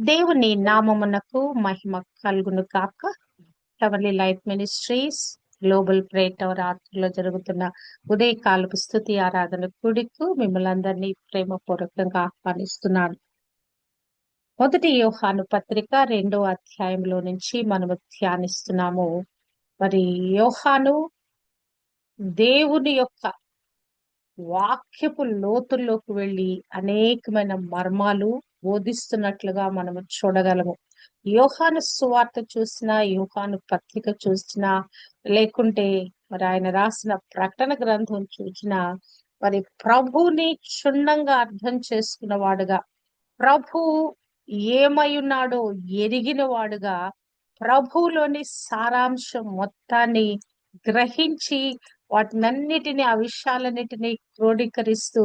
దేవుని నామమునకు మహిమ కలుగును కాక. Heavenly life ministries global prayer tower ఆధ్వర్యంలో జరుగుతున్న ఉదయకాలపు స్తుతి ఆరాధన కూడికు మిమ్మల్ని అందరినీ ప్రేమపూర్వకంగా ఆహ్వానిస్తున్నాను. మొదటి యోహాను పత్రిక 2వ అధ్యాయంలో నుంచి మనము ధ్యానిస్తున్నాము. మరి యోహాను దేవుని యొక్క వాక్యపు లోతుల్లోకి వెళ్ళి అనేకమైన మర్మాలు బోధిస్తున్నట్లుగా మనము చూడగలము. యోహాను సువార్త చూసినా, యోహాను పత్రిక చూసినా, లేకుంటే మరి ఆయన రాసిన ప్రకటన గ్రంథం చూసినా, మరి ప్రభుని క్షుణ్ణంగా అర్థం చేసుకున్న వాడుగా, ప్రభు ఏమై ఉన్నాడో ఎరిగిన వాడుగా, ప్రభువులోని సారాంశం మొత్తాన్ని గ్రహించి వాటినన్నిటిని ఆ విషయాలన్నిటినీ క్రోడీకరిస్తూ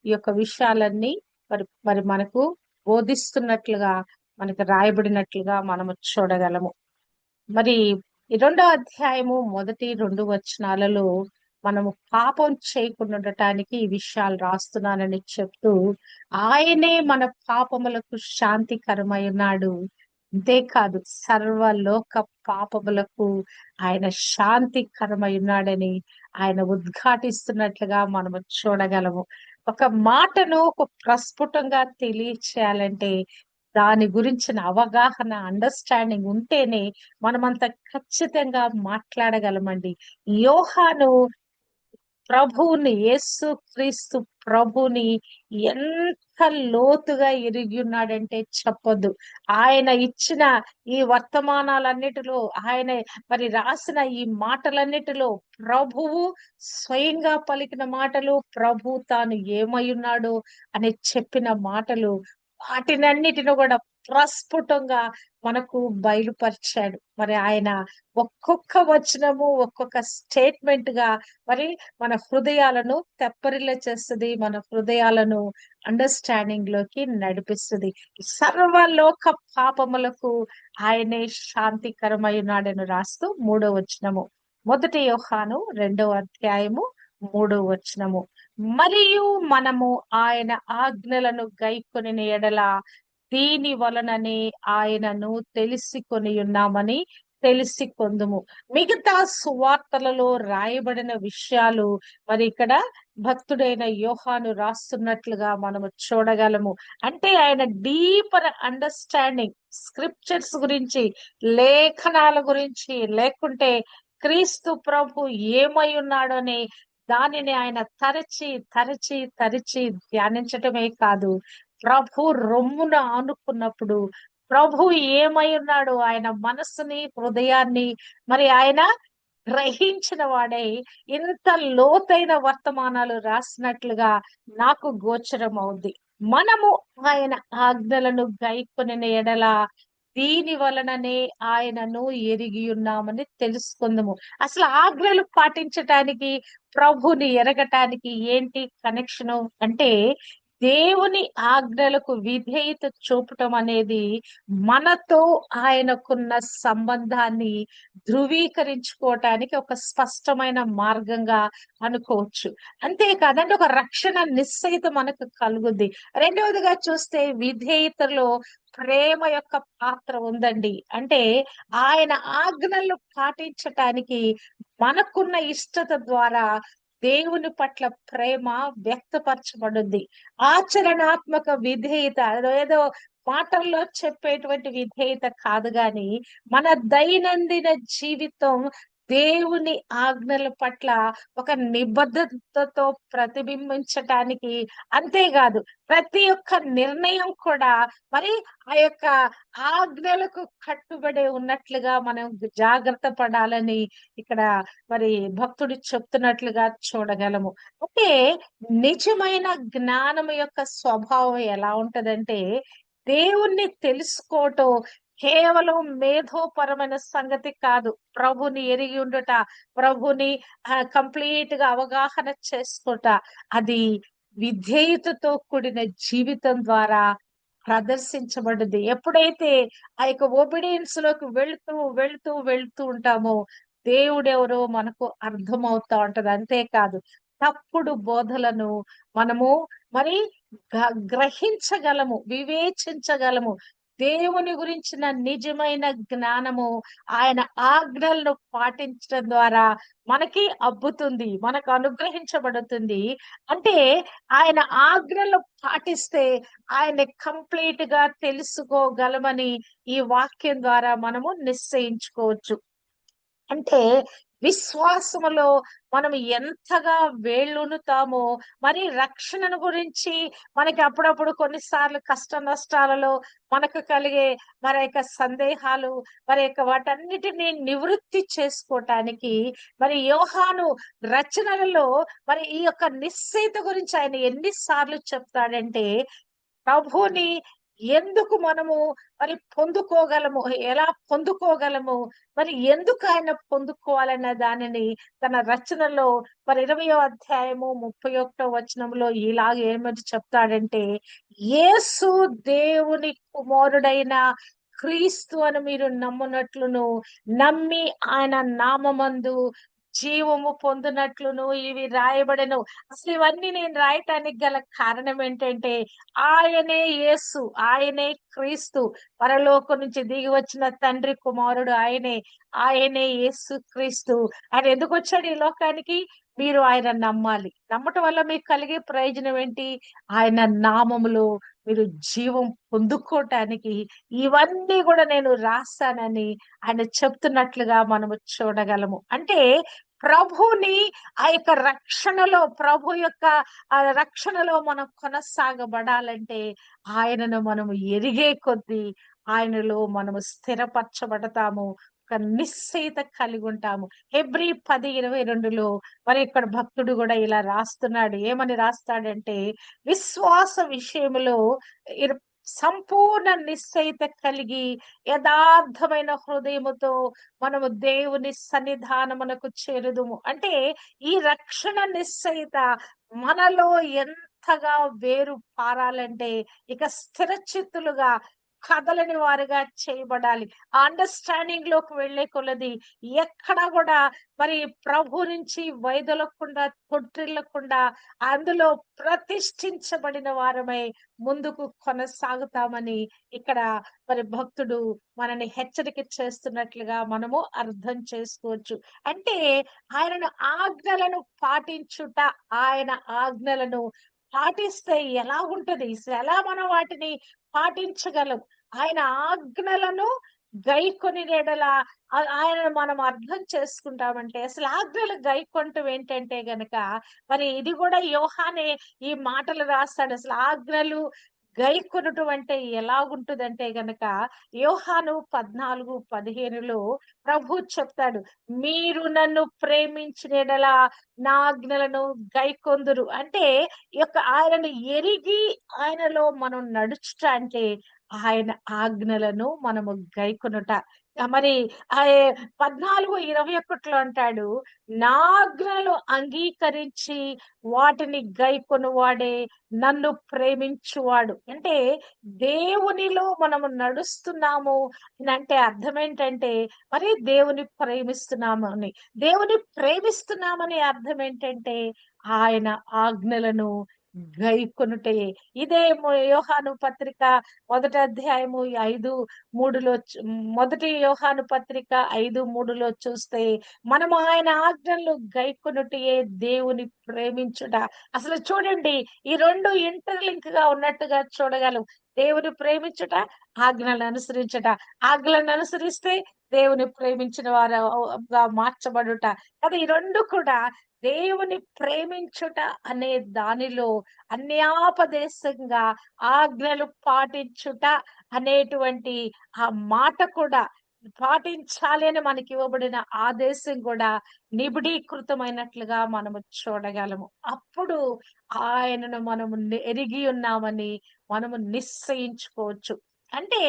ఈ యొక్క విషయాలన్నీ మరి మరి మనకు బోధిస్తున్నట్లుగా, మనకు రాయబడినట్లుగా మనము చూడగలము. మరి ఈ 2వ అధ్యాయము మొదటి 2 వచనాలలో మనము పాపం చేయకుండా ఉండటానికి ఈ విషయాలు రాస్తున్నానని చెప్తూ, ఆయనే మన పాపములకు శాంతికరమై ఉన్నాడు. అంతేకాదు సర్వలోక పాపములకు ఆయన శాంతికరమై ఉన్నాడని ఆయన ఉద్ఘాటిస్తున్నట్లుగా మనము చూడగలము. ఒక మాటను ఒక ప్రస్ఫుటంగా తెలియచేయాలంటే దాని గురించిన అవగాహన, అండర్స్టాండింగ్ ఉంటేనే మనమంత ఖచ్చితంగా మాట్లాడగలమండి. యోహాను ప్రభువుని, యేసు క్రీస్తు ప్రభుని ఎంత లోతుగా ఎరిగి ఉన్నాడంటే చెప్పొద్దు. ఆయన ఇచ్చిన ఈ వర్తమానాలన్నిటిలో, ఆయన మరి రాసిన ఈ మాటలన్నిటిలో ప్రభువు స్వయంగా పలికిన మాటలు, ప్రభు తాను ఏమై ఉన్నాడో అని చెప్పిన మాటలు, వాటినన్నిటిని కూడా ప్రస్ఫుటంగా మనకు బయలుపరిచాడు. మరి ఆయన ఒక్కొక్క వచనము, ఒక్కొక్క స్టేట్మెంట్ గా మరి మన హృదయాలను తెప్పరిల్ల చేస్తుంది, మన హృదయాలను అండర్స్టాండింగ్ లోకి నడిపిస్తుంది. సర్వలోక పాపములకు ఆయనే శాంతికరమై ఉన్నాడని రాస్తూ 3వ వచనము, మొదటి యోహాను 2వ అధ్యాయము 3వ వచనము, మరియు మనము ఆయన ఆజ్ఞలను గైకొనిన ఎడల దీని వలననే ఆయనను తెలిసికొని ఉన్నామని తెలిసి కొందుము. మిగతా సువార్తలలో రాయబడిన విషయాలు మరి ఇక్కడ భక్తుడైన యోహాను రాస్తున్నట్లుగా మనము చూడగలము. అంటే ఆయన డీపర్ అండర్స్టాండింగ్ స్క్రిప్చర్స్ గురించి, లేఖనాల గురించి, లేకుంటే క్రీస్తు ప్రభు ఏమై ఉన్నాడనే దానిని ఆయన తరచి తరచి తరచి ధ్యానించటమే కాదు, ప్రభు రొమ్మున ఆనుకున్నప్పుడు ప్రభు ఏమై ఉన్నాడు, ఆయన మనస్సుని, హృదయాన్ని మరి ఆయన గ్రహించిన వాడై ఇంత లోతైన వర్తమానాలు రాసినట్లుగా నాకు గోచరం అవుద్ది. మనము ఆయన ఆజ్ఞలను గైకొనిన ఎడల దీని వలననే ఆయనను ఎరిగి ఉన్నామని తెలుసుకుందాము. అసలు ఆజ్ఞలు పాటించటానికి, ప్రభుని ఎరగటానికి ఏంటి కనెక్షను అంటే, దేవుని ఆజ్ఞలకు విధేయత చూపటం అనేది మనతో ఆయనకున్న సంబంధాన్ని ధృవీకరించుకోవటానికి ఒక స్పష్టమైన మార్గంగా అనుకోవచ్చు. అంతేకాదండి, ఒక రక్షణ నిశ్చయిత మనకు కలుగుద్ది. రెండవదిగా చూస్తే విధేయతలో ప్రేమ యొక్క పాత్ర ఉందండి. అంటే ఆయన ఆజ్ఞలు పాటించటానికి మనకున్న ఇష్టత ద్వారా దేవుని పట్ల ప్రేమ వ్యక్తపరచబడుద్ది. ఆచరణాత్మక విధేయత ఏదో మాటల్లో చెప్పేటువంటి విధేయత కాదు గాని, మన దైనందిన జీవితం దేవుని ఆజ్ఞల పట్ల ఒక నిబద్ధతతో ప్రతిబింబించటానికి, అంతేకాదు ప్రతి ఒక్క నిర్ణయం కూడా మరి ఆ యొక్క ఆజ్ఞలకు కట్టుబడి ఉన్నట్లుగా మనం జాగ్రత్త పడాలని ఇక్కడ మరి భక్తుడు చెప్తున్నట్లుగా చూడగలము. అంటే నిజమైన జ్ఞానం యొక్క స్వభావం ఎలా ఉంటదంటే, దేవుణ్ణి తెలుసుకోవటం కేవలం మేధోపరమైన సంగతి కాదు. ప్రభుని ఎరిగి ఉండుట, ప్రభుని కంప్లీట్ గా అవగాహన చేసుకుంట, అది విధేయతతో కూడిన జీవితం ద్వారా ప్రదర్శించబడ్డది. ఎప్పుడైతే ఆ యొక్క ఒబిడియన్స్ లోకి వెళుతూ వెళుతూ వెళుతూ ఉంటామో దేవుడెవరో మనకు అర్థమవుతా ఉంటది. అంతేకాదు తప్పుడు బోధలను మనము మరి గ్రహించగలము, వివేచించగలము. దేవుని గురించిన నిజమైన జ్ఞానము ఆయన ఆజ్ఞలను పాటించడం ద్వారా మనకి అబ్బుతుంది, మనకు అనుగ్రహించబడుతుంది. అంటే ఆయన ఆజ్ఞలు పాటిస్తే ఆయన కంప్లీట్ గా తెలుసుకోగలమని ఈ వాక్యం ద్వారా మనము నిశ్చయించుకోవచ్చు. అంటే విశ్వాసములో మనం ఎంతగా వేళ్ళునుతామో, మరి రక్షణను గురించి మనకి అప్పుడప్పుడు కొన్నిసార్లు కష్ట నష్టాలలో మనకు కలిగే మరి యొక్క సందేహాలు, మరి యొక్క వాటన్నిటిని నివృత్తి చేసుకోవటానికి మరి యోహాను రచనలలో మరి ఈ యొక్క నిశ్చయిత గురించి ఆయన ఎన్నిసార్లు చెప్తాడంటే, ప్రభుని ఎందుకు మనము మరి పొందుకోగలము, ఎలా పొందుకోగలము, మరి ఎందుకు ఆయన పొందుకోవాలన్న దానిని తన రచనలో మరి 20వ అధ్యాయము 31వ వచనంలో ఇలాగ ఏమని చెప్తాడంటే, యేసు దేవుని కుమారుడైన క్రీస్తు అని మీరు నమ్మునట్లును, నమ్మి ఆయన నామమందు జీవము పొందినట్లును ఇవి రాయబడెను. అసలు ఇవన్నీ నేను రాయటానికి గల కారణం ఏంటంటే, ఆయనే యేసు, ఆయనే క్రీస్తు, పరలోకం నుంచి దిగి వచ్చిన తండ్రి కుమారుడు ఆయనే, ఆయనే యేసు క్రీస్తు. ఆయన ఎందుకు వచ్చాడు ఈ లోకానికి? మీరు ఆయన నమ్మాలి. నమ్మటం వల్ల మీకు కలిగే ప్రయోజనం ఏంటి? ఆయన నామములో మీరు జీవం పొందుకోవటానికి ఇవన్నీ కూడా నేను రాస్తానని ఆయన చెప్తున్నట్లుగా మనము చూడగలము. అంటే ప్రభుని ఆ యొక్క రక్షణలో, ప్రభు యొక్క ఆ రక్షణలో మనం కొనసాగబడాలంటే ఆయనను మనము ఎరిగే కొద్దీ ఆయనలో మనము స్థిరపరచబడతాము, ఒక నిశ్చయిత కలిగి ఉంటాము. హెబ్రీ 10:22లో మరి ఇక్కడ భక్తుడు కూడా ఇలా రాస్తున్నాడు. ఏమని రాస్తాడంటే, విశ్వాస విషయములో ఇర్- సంపూర్ణ నిశ్చయిత కలిగి యథార్థమైన హృదయముతో మనము దేవుని సన్నిధానమునకు చేరుదుము. అంటే ఈ రక్షణ నిశ్చయిత మనలో ఎంతగా వేరు పారాలంటే, ఇక స్థిరచిత్తులుగా కదలని వారుగా చేయబడాలి. ఆ అండర్స్టాండింగ్ లోకి వెళ్లే కొలది ఎక్కడ కూడా మరి ప్రభు నుంచి వైదొలగకుండా, తొట్టిల్లకుండా అందులో ప్రతిష్ఠించబడిన వారమై ముందుకు కొనసాగుతామని ఇక్కడ మరి భక్తుడు మనని హెచ్చరిక చేస్తున్నట్లుగా మనము అర్థం చేసుకోవచ్చు. అంటే ఆయనను ఆజ్ఞలను పాటించుట, ఆయన ఆజ్ఞలను పాటిస్తే ఎలా ఉంటది, ఎలా మనం వాటిని పాటించగలం, ఆయన ఆజ్ఞలను గైకొని ఎడల ఆయనను మనం అర్థం చేసుకుంటామంటే, అసలు ఆజ్ఞలు గైకొనటం ఏంటంటే గనక మరి ఇది కూడా యోహానే ఈ మాటలు రాస్తాడు. అసలు ఆజ్ఞలు గైకొనటం అంటే ఎలాగుంటుందంటే గనక యోహాను 14:15లో ప్రభు చెప్తాడు, మీరు నన్ను ప్రేమించిన యెడల నా ఆజ్ఞలను గైకొందురు. అంటే ఈ యొక్క ఆయనను ఎరిగి ఆయనలో మనం నడుచుట అంటే ఆయన ఆజ్ఞలను మనము గైకొనుట. మరి ఆ 14:21లో అంటాడు, నా ఆజ్ఞలు అంగీకరించి వాటిని గైకొనువాడే నన్ను ప్రేమించువాడు. అంటే దేవునిలో మనము నడుస్తున్నాము అని అంటే అర్థం ఏంటంటే, మరి దేవుని ప్రేమిస్తున్నాము అని. దేవుని ప్రేమిస్తున్నామని అర్థం ఏంటంటే, ఆయన ఆజ్ఞలను గైకొనుటే. ఇదే యోహాను పత్రిక 1వ అధ్యాయము 5:3లో మొదటి యోహాను పత్రిక 5:3లో చూస్తే, మనము ఆయన ఆజ్ఞలను గైకొనుటయే దేవుని ప్రేమించుట. అసలు చూడండి, ఈ రెండు ఇంటర్లింక్ గా ఉన్నట్టుగా చూడగలం. దేవుని ప్రేమించుట, ఆజ్ఞలను అనుసరించుట. ఆజ్ఞలను అనుసరిస్తే దేవుని ప్రేమించిన వారుగా మార్చబడుట. కదా, ఈ రెండు కూడా దేవుని ప్రేమించుట అనే దానిలో అన్యాపదేశంగా ఆజ్ఞలు పాటించుట అనేటువంటి ఆ మాట కూడా, పాటించాలి అని మనకి ఇవ్వబడిన ఆదేశం కూడా నిబిడీకృతమైనట్లుగా మనము చూడగలము. అప్పుడు ఆయనను మనము ఎరిగి ఉన్నామని మనము నిశ్చయించుకోవచ్చు. అంటే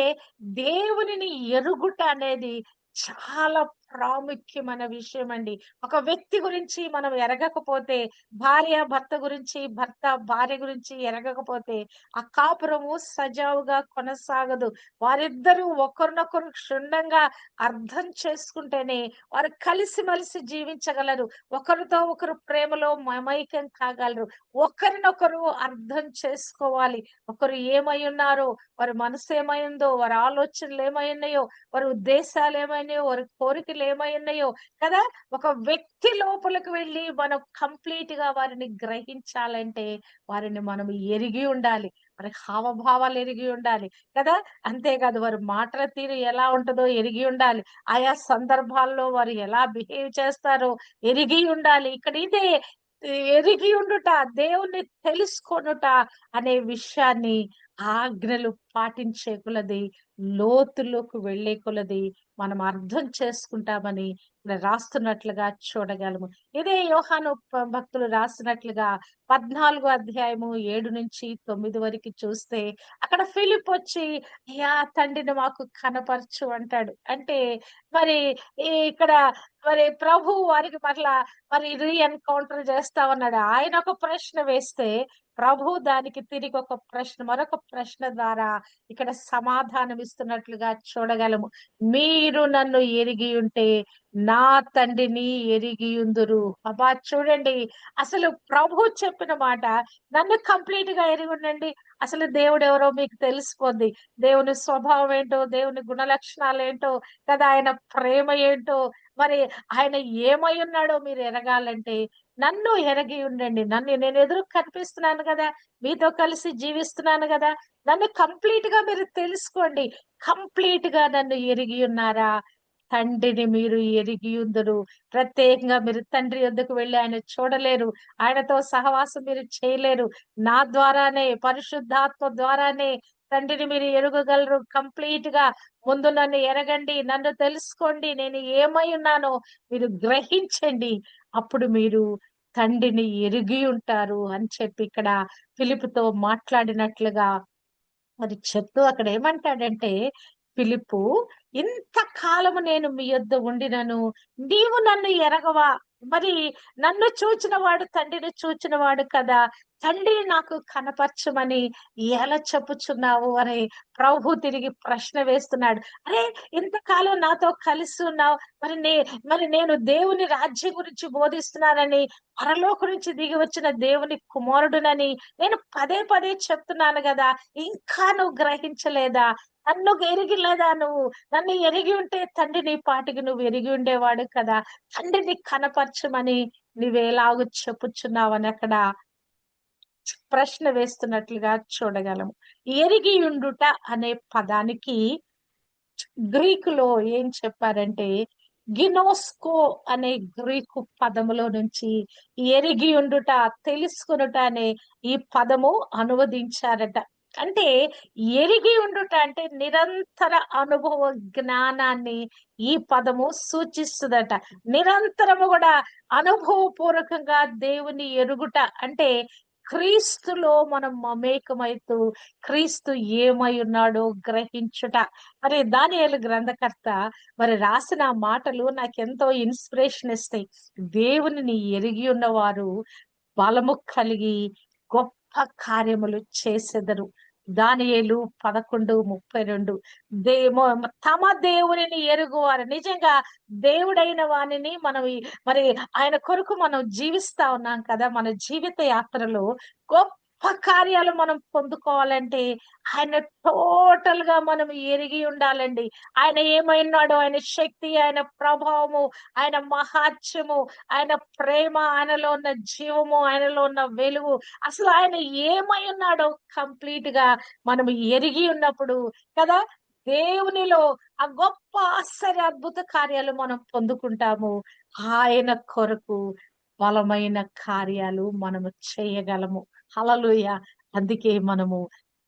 దేవునిని ఎరుగుట అనేది చాలా ప్రాముఖ్యమైన విషయం అండి. ఒక వ్యక్తి గురించి మనం ఎరగకపోతే, భార్య భర్త గురించి, భర్త భార్య గురించి ఎరగకపోతే, ఆ కాపురము సజావుగా కొనసాగదు. వారిద్దరూ ఒకరినొకరు క్షుణ్ణంగా అర్థం చేసుకుంటేనే వారు కలిసిమెలిసి జీవించగలరు. ఒకరితో ఒకరు ప్రేమలో మమైకం కాగలరు. ఒకరినొకరు అర్థం చేసుకోవాలి. ఒకరు ఏమై ఉన్నారో, వారి మనసు ఏమైందో, వారి ఆలోచనలు ఏమైనాయో, వారి ఉద్దేశాలు ఏమైనాయో, వారి కోరికలు ఏమైనాయో కదా! ఒక వ్యక్తి లోపలికి వెళ్లి మనం కంప్లీట్‌గా వారిని గ్రహించాలంటే వారిని మనం ఎరిగి ఉండాలి. వారి హావభావాలు ఎరిగి ఉండాలి కదా! అంతేకాదు వారి మాటల తీరు ఎలా ఉంటదో ఎరిగి ఉండాలి. ఆయా సందర్భాల్లో వారు ఎలా బిహేవ్ చేస్తారో ఎరిగి ఉండాలి. ఇక్కడ ఇదే ఎరిగి ఉండుట, దేవుణ్ణి తెలుసుకొనుట అనే విషయాన్ని ఆజ్ఞలు పాటించే కొలది, లోతులోకి వెళ్ళే కొలది మనం అర్థం చేసుకుంటామని ఇక్కడ రాస్తున్నట్లుగా చూడగలము. ఇదే యోహాను భక్తులు రాసినట్లుగా 14 అధ్యాయము 7-9 వరకు చూస్తే అక్కడ ఫిలిప్ వచ్చి అయ్యా తండ్రిని మాకు కనపరచు అంటాడు. అంటే మరి ఇక్కడ మరి ప్రభు వారికి మరలా మరి ఎన్కౌంటర్ చేస్తా ఉన్నాడు. ఆయన ఒక ప్రశ్న వేస్తే ప్రభు దానికి తిరిగి ఒక ప్రశ్న, మరొక ప్రశ్న ద్వారా ఇక్కడ సమాధానం ఇస్తున్నట్లుగా చూడగలము. మీరు నన్ను ఎరిగి ఉంటే నా తండ్రిని ఎరిగియుందురు. అబ్బా! చూడండి అసలు ప్రభు చెప్పిన మాట, నన్ను కంప్లీట్ గా ఎరిగి ఉండండి. అసలు దేవుడు ఎవరో మీకు తెలిసిపోద్ది. దేవుని స్వభావం ఏంటో, దేవుని గుణలక్షణాలు ఏంటో కదా, ఆయన ప్రేమ ఏంటో, మరి ఆయన ఏమై ఉన్నాడో మీరు ఎరగాలంటే నన్ను ఎరిగి ఉండండి. నేను ఎదురు కనిపిస్తున్నాను కదా, మీతో కలిసి జీవిస్తున్నాను కదా, నన్ను కంప్లీట్ గా మీరు తెలుసుకోండి. కంప్లీట్ గా నన్ను ఎరిగి ఉన్నారా, తండ్రిని మీరు ఎరిగియుందురు. ప్రత్యేకంగా మీరు తండ్రి యొద్దకు వెళ్లి ఆయన చూడలేరు. ఆయనతో సహవాసం మీరు చేయలేరు. నా ద్వారానే, పరిశుద్ధాత్మ ద్వారానే తండ్రిని మీరు ఎరుగగలరు. కంప్లీట్ గా ముందు నన్ను ఎరగండి, నన్ను తెలుసుకోండి, నేను ఏమై ఉన్నానో మీరు గ్రహించండి. అప్పుడు మీరు తండ్రిని ఎరిగి ఉంటారు అని చెప్పి ఇక్కడ ఫిలిప్పుతో మాట్లాడినట్లుగా మరి చెప్తూ అక్కడ ఏమంటాడంటే, ఫిలిప్పు, ఇంతకాలము నేను మీ యొద్ద ఉండినను నీవు నన్ను ఎరగవా? మరి నన్ను చూచిన వాడు తండ్రిని చూచిన వాడు కదా, తండ్రిని నాకు కనపరచమని ఎలా చెప్పుచున్నావు అని ప్రభు తిరిగి ప్రశ్న వేస్తున్నాడు. అరే, ఇంతకాలం నాతో కలిసి ఉన్నావు, మరి నేను దేవుని రాజ్యం గురించి బోధిస్తున్నానని, పరలోకం నుంచి దిగి వచ్చిన దేవుని కుమారుడునని నేను పదే పదే చెప్తున్నాను కదా, ఇంకా నువ్వు గ్రహించలేదా? నన్ను ఎరిగి లేదా నువ్వు? నన్ను ఎరిగి ఉంటే తండ్రి నీ పాటికి నువ్వు ఎరిగి ఉండేవాడు కదా, తండ్రిని కనపరచమని నువ్వేలాగూ చెప్పుచున్నావని అక్కడ ప్రశ్న వేస్తున్నట్లుగా చూడగలము. ఎరిగి ఉండుట అనే పదానికి గ్రీకులో ఏం చెప్పారంటే, గినోస్కో అనే గ్రీకు పదములో నుంచి ఎరిగి ఉండుట, తెలుసుకొనుట అనే ఈ పదము అనువదించారట. అంటే ఎరిగి ఉండుట అంటే నిరంతర అనుభవ జ్ఞానాన్ని ఈ పదము సూచిస్తుందట. నిరంతరము కూడా అనుభవపూర్వకంగా దేవుని ఎరుగుట అంటే క్రీస్తులో మనం మమేకమైతూ క్రీస్తు ఏమై ఉన్నాడో గ్రహించుట. మరి దానియేలు గ్రంథకర్త మరి రాసిన మాటలు నాకెంతో ఇన్స్పిరేషన్ ఇస్తాయి. దేవునిని ఎరిగి ఉన్నవారు బలము కలిగి గొప్ప కార్యములు చేసెదరు. దానియేలు 11:32. తమ దేవునిని ఎరుగువారు, నిజంగా దేవుడైన వానిని మనం మరి ఆయన కొరకు మనం జీవిస్తా ఉన్నాం కదా, మన జీవిత యాత్రలో గొప్ప కార్యాలు మనం పొందుకోవాలంటే ఆయన టోటల్ గా మనం ఎరిగి ఉండాలండి. ఆయన ఏమైనాడో, ఆయన శక్తి, ఆయన ప్రభావము, ఆయన మహాత్మ్యము, ఆయన ప్రేమ, ఆయనలో ఉన్న జీవము, ఆయనలో ఉన్న వెలుగు, అసలు ఆయన ఏమై ఉన్నాడో కంప్లీట్ గా మనం ఎరిగి ఉన్నప్పుడు కదా, దేవునిలో ఆ గొప్ప ఆశ్చర్య అద్భుత కార్యాలు మనం పొందుకుంటాము. ఆయన కొరకు బలమైన కార్యాలు మనము చేయగలము. హల్లెలూయా! అందుకే మనము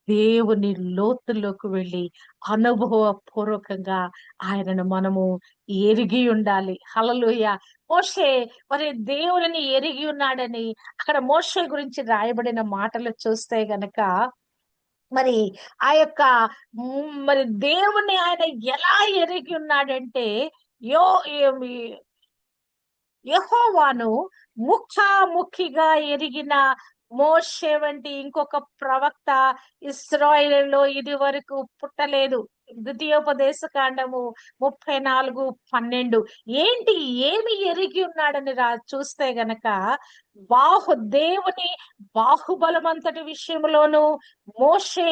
దేవుని లోతుల్లోకి వెళ్ళి అనుభవపూర్వకంగా ఆయనను మనము ఎరిగి ఉండాలి. హల్లెలూయా! మోషే మరి దేవునిని ఎరిగి ఉన్నాడని అక్కడ మోషే గురించి రాయబడిన మాటలు చూస్తే గనక, మరి ఆ యొక్క మరి దేవుణ్ణి ఆయన ఎలా ఎరిగి ఉన్నాడంటే, యో యెహోవాను ముఖాముఖిగా ఎరిగిన మోషే వంటి ఇంకొక ప్రవక్త ఇశ్రాయేలులో ఇది వరకు పుట్టలేదు. ద్వితీయోపదేశ కాండము 34:12. ఏంటి, ఏమి ఎరిగి ఉన్నాడని చూస్తే గనక దేవుని బాహుబలమంతటి విషయంలోను మోషే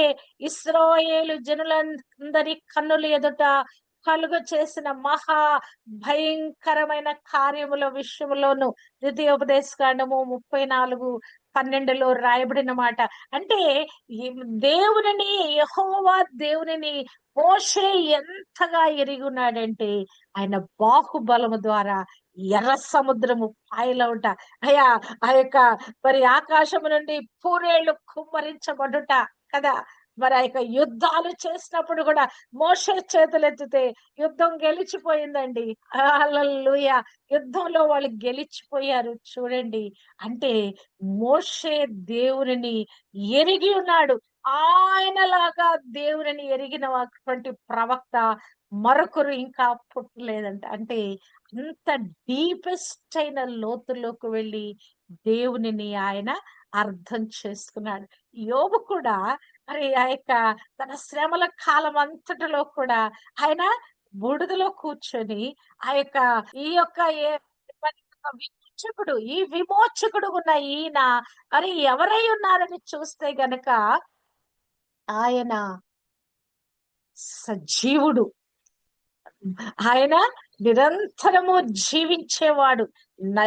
ఇశ్రాయేలు జనులందరి కన్నుల ఎదుట కలుగ చేసిన మహా భయంకరమైన కార్యముల విషయంలోను ద్వితీయోపదేశ కాండము 34:12 రాయబడిన మాట. అంటే ఈ దేవునిని, యెహోవా దేవునిని మోషే ఎంతగా ఎరిగి ఉన్నాడంటే ఆయన బాహుబలము ద్వారా ఎర్ర సముద్రము పాయలవుట, అయ్యా ఆ యొక్క మరి ఆకాశము నుండి పూరేళ్లు కుమ్మరించబడుట కదా. మరి ఆ యొక్క యుద్ధాలు చేసినప్పుడు కూడా మోషే చేతులెత్తితే యుద్ధం గెలిచిపోయిందండి. హల్లెలూయా. యుద్ధంలో వాళ్ళు గెలిచిపోయారు చూడండి. అంటే మోషే దేవునిని ఎరిగి ఉన్నాడు. ఆయనలాగా దేవునిని ఎరిగినటువంటి ప్రవక్త మరొకరు ఇంకా పుట్టలేదంట. అంటే అంత డీపెస్ట్ అయిన లోతుల్లోకి వెళ్ళి దేవునిని ఆయన అర్థం చేసుకున్నాడు. యోబు కూడా మరి ఆ యొక్క తన శ్రమల కాలం అంతటిలో కూడా ఆయన బూడిదలో కూర్చొని ఆ యొక్క ఈ యొక్క మరి ఒక విమోచకుడు, ఈ విమోచకుడు ఉన్న ఈయన మరి ఎవరై ఉన్నారని చూస్తే గనక ఆయన సజీవుడు, ఆయన నిరంతరము జీవించేవాడు,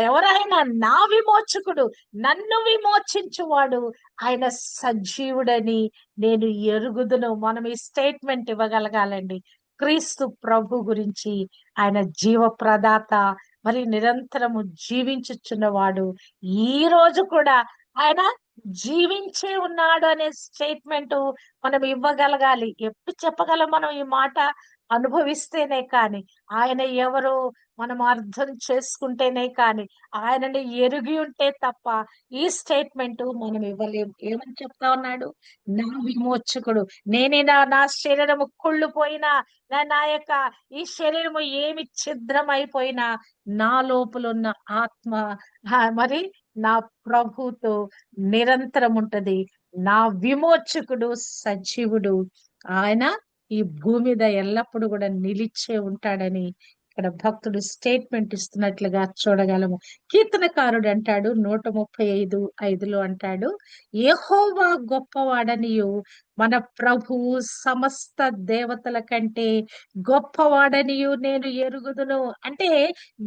ఎవరైనా నా విమోచకుడు, నన్ను విమోచించువాడు, ఆయన సజీవుడని నేను ఎరుగుదును. మనం ఈ స్టేట్మెంట్ ఇవ్వగలగాలండి. క్రీస్తు ప్రభు గురించి, ఆయన జీవ ప్రదాత, మరి నిరంతరము జీవించుచున్నవాడు. ఈ రోజు కూడా ఆయన జీవించే ఉన్నాడు అనే స్టేట్మెంట్ మనం ఇవ్వగలగాలి. ఎప్పుడు చెప్పగలం మనం ఈ మాట? అనుభవిస్తేనే కాని, ఆయన ఎవరో మనం అర్థం చేసుకుంటేనే కాని, ఆయనని ఎరిగి ఉంటే తప్ప ఈ స్టేట్మెంట్ మనం ఇవ్వలేము. ఏమని చెప్తా ఉన్నాడు? నా విమోచకుడు, నేనే నా శరీరము కుళ్ళిపోయినా, నా యొక్క ఈ శరీరము ఏమి ఛిద్రమైపోయినా, నా లోపల ఉన్న ఆత్మ మరి నా ప్రభుతో నిరంతరం ఉంటది. నా విమోచకుడు సజీవుడు, ఆయన ఈ భూమి మీద ఎల్లప్పుడూ కూడా నిలిచే ఉంటాడని ఇక్కడ భక్తుడు స్టేట్మెంట్ ఇస్తున్నట్లుగా చూడగలము. కీర్తనకారుడు అంటాడు 135:5 అంటాడు, యెహోవా గొప్పవాడనియు మన ప్రభువు సమస్త దేవతల కంటే గొప్పవాడనియు నేను ఎరుగుదును. అంటే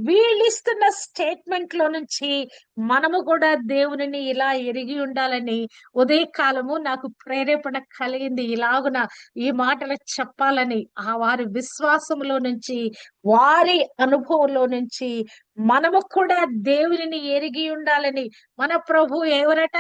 వీళ్ళిస్తున్న స్టేట్మెంట్ లో నుంచి మనము కూడా దేవునిని ఇలా ఎరిగి ఉండాలని ఉదయకాలము నాకు ప్రేరేపణ కలిగింది. ఇలాగున ఈ మాటలు చెప్పాలని, ఆ వారి విశ్వాసంలో నుంచి, వారి అనుభవంలో నుంచి మనము కూడా దేవునిని ఎరిగి ఉండాలని. మన ప్రభు ఎవరట?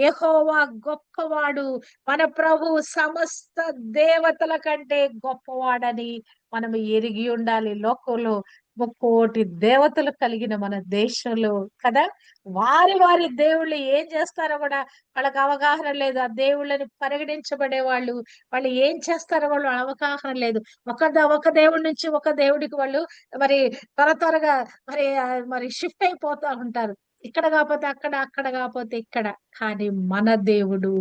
యెహోవా గొప్పవాడు, మన ప్రభు సమస్త దేవతల కంటే గొప్పవాడని మనం ఎరిగి ఉండాలి. లోకంలో 1,000,000 దేవతలు కలిగిన మన దేశంలో కదా, వారి వారి దేవుళ్ళు ఏం చేస్తారో కూడా వాళ్ళకి అవగాహన లేదు. ఆ దేవుళ్ళని పరిగణించబడే వాళ్ళు ఏం చేస్తారో వాళ్ళు అవగాహన లేదు. ఒక దేవుడి నుంచి ఒక దేవుడికి వాళ్ళు మరి త్వరగా మరి షిఫ్ట్ అయిపోతా ఉంటారు. ఇక్కడ కాకపోతే అక్కడ, అక్కడ కాకపోతే ఇక్కడ. కానీ మన దేవుడు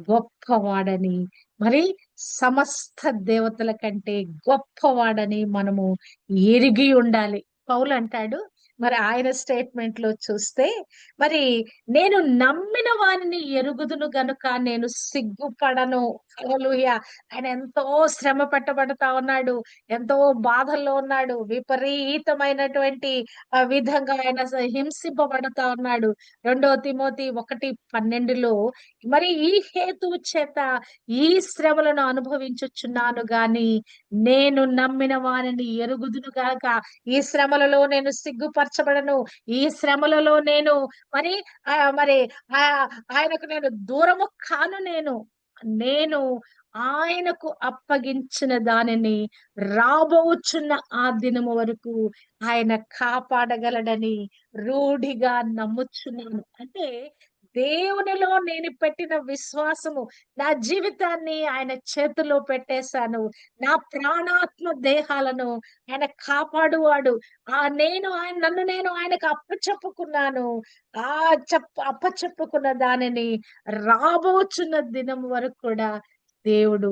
గొప్పవాడని, మరి సమస్త దేవతల కంటే గొప్పవాడని మనము ఎరిగి ఉండాలి. పౌలు అంటాడు, మరి ఆయన స్టేట్మెంట్ లో చూస్తే, మరి నేను నమ్మిన వానిని ఎరుగుదును గనుక నేను సిగ్గుపడను. హల్లెలూయా. ఆయన ఎంతో శ్రమ పెట్టబడతా ఉన్నాడు, ఎంతో బాధల్లో ఉన్నాడు, విపరీతమైనటువంటి విధంగా ఆయన హింసింపబడతా ఉన్నాడు. 2 తిమోతి 1:12 మరి ఈ హేతువు చేత ఈ శ్రమలను అనుభవించుచున్నాను గాని నేను నమ్మిన వారిని ఎరుగుదును గాక ఈ శ్రమలలో నేను సిగ్గుపరచబడను. ఈ శ్రమలలో నేను మరి మరి ఆ ఆయనకు నేను దూరము కాను. నేను ఆయనకు అప్పగించిన దానిని రాబోచున్న ఆ దినము వరకు ఆయన కాపాడగలడని రూఢిగా నమ్ముచున్నాను. అంటే దేవునిలో నేను పెట్టిన విశ్వాసము, నా జీవితాన్ని ఆయన చేతిలో పెట్టేశాను. నా ప్రాణాత్మ దేహాలను ఆయన కాపాడువాడు. నన్ను నేను ఆయనకు అప్పచెప్పుకున్నాను. ఆ అప్పచెప్పుకున్న దానిని రాబోచున్న దినం వరకు కూడా దేవుడు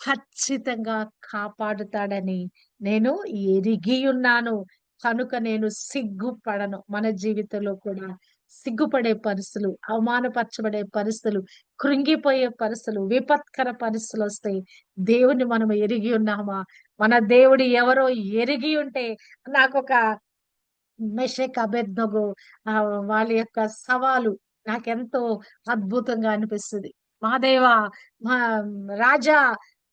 ఖచ్చితంగా కాపాడుతాడని నేను ఎరిగి ఉన్నాను. కనుక నేను సిగ్గుపడను. మన జీవితంలో కూడా సిగ్గుపడే పరిస్థితులు, అవమానపరచబడే పరిస్థితులు, కృంగిపోయే పరిస్థితులు, విపత్కర పరిస్థితులు వస్తాయి. దేవుని మనం ఎరిగి ఉన్నామా? మన దేవుడు ఎవరో ఎరిగి ఉంటే నాకొక మెషెక్ అబేద్నెగో వాళ్ళ యొక్క సవాలు నాకెంతో అద్భుతంగా అనిపిస్తది. మా దేవా, మా రాజా,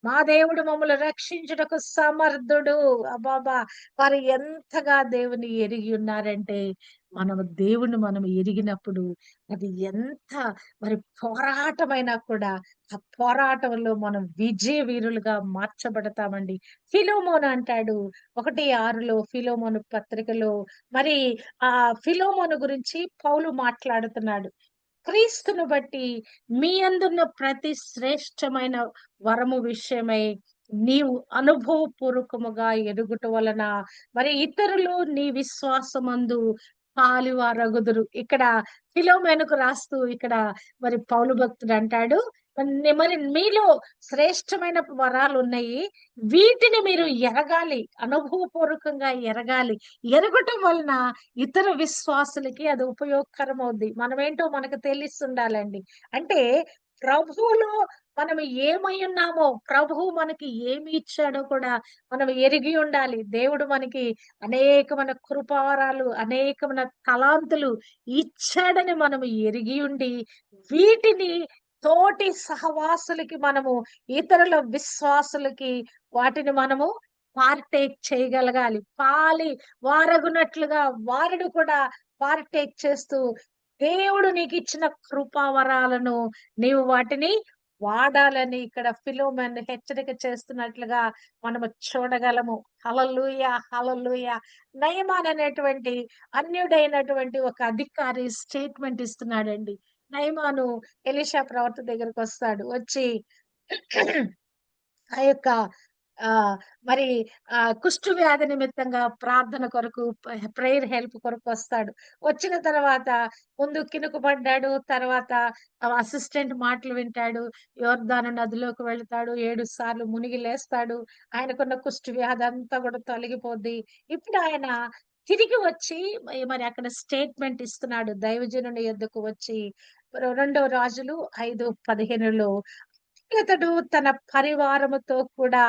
మా దేవుడు మమ్మల్ని రక్షించుటకు సమర్థుడు. అబ్బబ్బా! వారు ఎంతగా దేవుని ఎరిగి ఉన్నారంటే, మనం ఎరిగినప్పుడు అది ఎంత మరి పోరాటమైనా కూడా, ఆ పోరాటంలో మనం విజయ వీరులుగా మార్చబడతామండి. ఫిలోమోను అంటాడు 1:6లో ఫిలోమోను పత్రికలో మరి ఆ ఫిలోమోను గురించి పౌలు మాట్లాడుతున్నాడు. క్రీస్తును బట్టి మీ అందున్న ప్రతి శ్రేష్టమైన వరము విషయమై నీవు అనుభవపూర్వకముగా ఎరుగుట వలన మరి ఇతరులు నీ విశ్వాసమందు పాలువారగుదురు. ఇక్కడ ఫిలోమోనుకు రాస్తూ ఇక్కడ మరి పౌలు భక్తుడు అంటాడు, మరి మీలో శ్రేష్టమైన వరాలు ఉన్నాయి. వీటిని మీరు ఎరగాలి. అనుభవపూర్వకంగా ఎరగాలి. ఎరగటం వలన ఇతర విశ్వాసులకి అది ఉపయోగకరమవుద్ది. మనమేంటో మనకు తెలిసుండాలండి. అంటే ప్రభువులో మనం ఏమై ఉన్నామో, ప్రభువు మనకి ఏమి ఇచ్చాడో కూడా మనం ఎరిగి ఉండాలి. దేవుడు మనకి అనేకమైన కృపావరాలు, అనేకమైన తలాంతులు ఇచ్చాడని మనము ఎరిగి ఉండి, వీటిని తోటి సహవాసులకి మనము, ఇతరుల విశ్వాసులకి వాటిని మనము పార్టేక్ చేయగలగాలి. వారగునట్లుగా వారిని కూడా పార్టేక్ చేస్తూ దేవుడు నీకిచ్చిన కృపావరాలను నీవు వాటిని వాడాలని ఇక్కడ ఫిలోమెన్ హెచ్చరిక చేస్తున్నట్లుగా మనము చూడగలము. హల్లెలూయా! హల్లెలూయా! నయమాన్ అనేటువంటి అన్యుడైనటువంటి ఒక అధికారి స్టేట్మెంట్ ఇస్తున్నాడండి. నయమాను ఎలీషా ప్రవక్త దగ్గరకొస్తాడు. వచ్చి ఆ యొక్క మరి కుష్టు వ్యాధి నిమిత్తంగా ప్రార్థన కొరకు ప్రేయర్ హెల్ప్ కొరకు వస్తాడు. వచ్చిన తర్వాత ముందు కినుకుపడ్డాడు. తర్వాత అసిస్టెంట్ మాటలు వింటాడు. యోర్దాను నదిలోకి వెళ్తాడు. 7 సార్లు మునిగి లేస్తాడు. ఆయనకున్న కుష్టు వ్యాధి అంతా కూడా తొలగిపోద్ది. ఇప్పుడు ఆయన తిరిగి వచ్చి మరి అక్కడ స్టేట్మెంట్ ఇస్తున్నాడు. దైవజనుని యొద్దకు వచ్చి 2 రాజులు 5:15లో ఇతడు తన పరివారముతో కూడా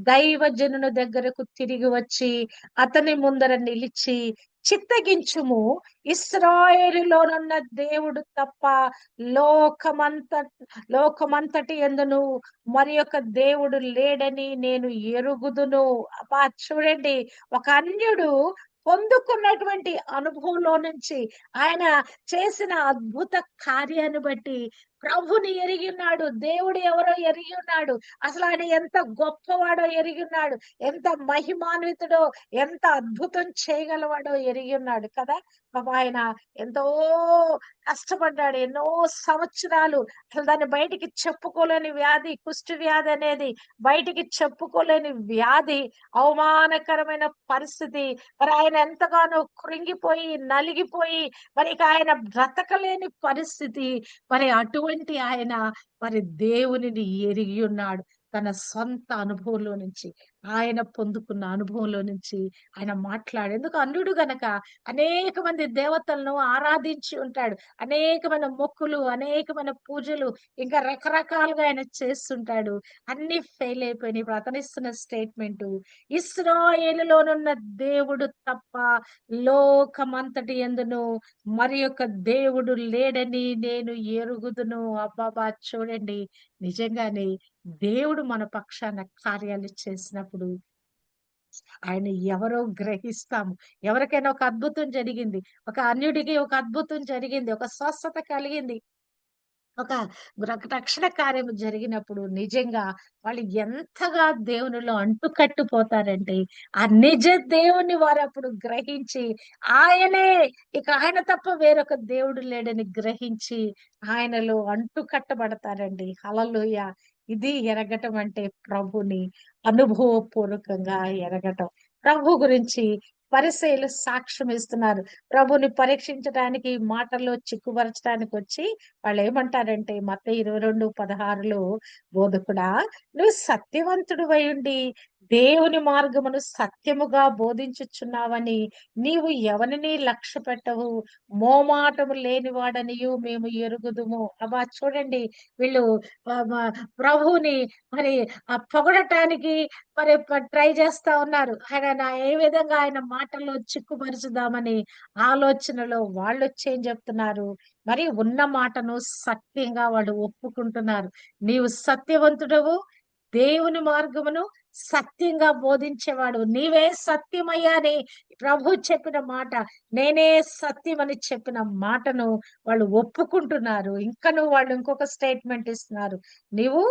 దైవజనుని దగ్గరకు తిరిగి వచ్చి అతని ముందర నిలిచి, చిత్తగించుము, ఇశ్రాయేలులోనున్న దేవుడు తప్ప లోకమంత లోకమంతటి యందును మరి యొక్క దేవుడు లేడని నేను ఎరుగుదును. అబ్బా! చూడండి, ఒక అన్యుడు పొందుకున్నటువంటి అనుభవంలో నుంచి, ఆయన చేసిన అద్భుత కార్యాన్ని బట్టి ప్రభుని ఎరిగి ఉన్నాడు. దేవుడు ఎవరో ఎరిగి ఉన్నాడు. అసలు ఆయన ఎంత గొప్పవాడో ఎరిగి ఉన్నాడు. ఎంత మహిమాన్వితుడో, ఎంత అద్భుతం చేయగలవాడో ఎరిగి ఉన్నాడు కదా! పాపం ఆయన ఎంతో కష్టపడ్డాడు. ఎన్నో సంవత్సరాలు అసలు దాన్ని బయటికి చెప్పుకోలేని వ్యాధి, కుష్టు వ్యాధి అనేది బయటికి చెప్పుకోలేని వ్యాధి, అవమానకరమైన పరిస్థితి. మరి ఆయన ఎంతగానో కృంగిపోయి, నలిగిపోయి మరి ఇక ఆయన బ్రతకలేని పరిస్థితి. మరి అటువంటి ఆయన మరి దేవునిని ఎరిగి ఉన్నాడు. తన సొంత అనుభవంలో నుంచి, ఆయన పొందుకున్న అనుభవంలో నుంచి ఆయన ఎందుకు అన్యుడు గనక అనేక మంది దేవతలను ఆరాధించి ఉంటాడు. అనేకమైన మొక్కులు, అనేకమైన పూజలు ఇంకా రకరకాలుగా ఆయన చేస్తుంటాడు. అన్ని ఫెయిల్ అయిపోయినాయి. ఇప్పుడు అతనిస్తున్న స్టేట్మెంట్, ఇశ్రాయేలులోనున్న దేవుడు తప్ప లోకమంతటి యందును మరి యొక్క దేవుడు లేడని నేను ఎరుగుదును. అబ్బబ్బా! చూడండి, నిజంగానే దేవుడు మన పక్షాన కార్యాలు చేసినప్పుడు ఆయన ఎవరో గ్రహిస్తాము. ఎవరికైనా ఒక అద్భుతం జరిగింది. ఒక అన్యుడికి ఒక అద్భుతం జరిగింది. ఒక స్వస్థత కలిగింది. ఒక రక్షణ కార్యం జరిగినప్పుడు నిజంగా వాళ్ళు ఎంతగా దేవునిలో అంటుకట్టిపోతారంటే, ఆ నిజ దేవుని వారప్పుడు గ్రహించి, ఆయనే ఇక ఆయన తప్ప వేరొక దేవుడు లేడని గ్రహించి, ఆయనలో అంటుకట్టబడతారండి. హల్లెలూయా! ఇది ఎరగటం అంటే ప్రభుని అనుభవపూర్వకంగా ఎరగటం. ప్రభు గురించి పరిసయ్యులు సాక్ష్యం ఇస్తున్నారు. ప్రభుని పరీక్షించడానికి, మాటల్లో చిక్కుపరచడానికి వచ్చి వాళ్ళేమంటారంటే మత్తయి 22:16లో, బోధకుడా, నువ్వు సత్యవంతుడివై ఉండి దేవుని మార్గమును సత్యముగా బోధించుచున్నావని నీవు ఎవరిని లక్ష్య పెట్టవు, మోమాటము లేనివాడనియు మేము ఎరుగుదుము. అబ్బా చూడండి, వీళ్ళు ప్రభువుని మరి పొగడటానికి మరి ట్రై చేస్తా ఉన్నారు. ఆయన ఏ విధంగా ఆయన మాటల్లో చిక్కుపరుచుదామని ఆలోచనలో వాళ్ళొచ్చి ఏం చెప్తున్నారు, మరి ఉన్న మాటను సత్యంగా వాళ్ళు ఒప్పుకుంటున్నారు. నీవు సత్యవంతుడవు, దేవుని మార్గమును సత్యంగా బోధించేవాడు, నీవే సత్యమయ్యా అని ప్రభు చెప్పిన మాట, నేనే సత్యం అని చెప్పిన మాటను వాళ్ళు ఒప్పుకుంటున్నారు. ఇంకను వాళ్ళు ఇంకొక స్టేట్మెంట్ ఇస్తున్నారు, నీవు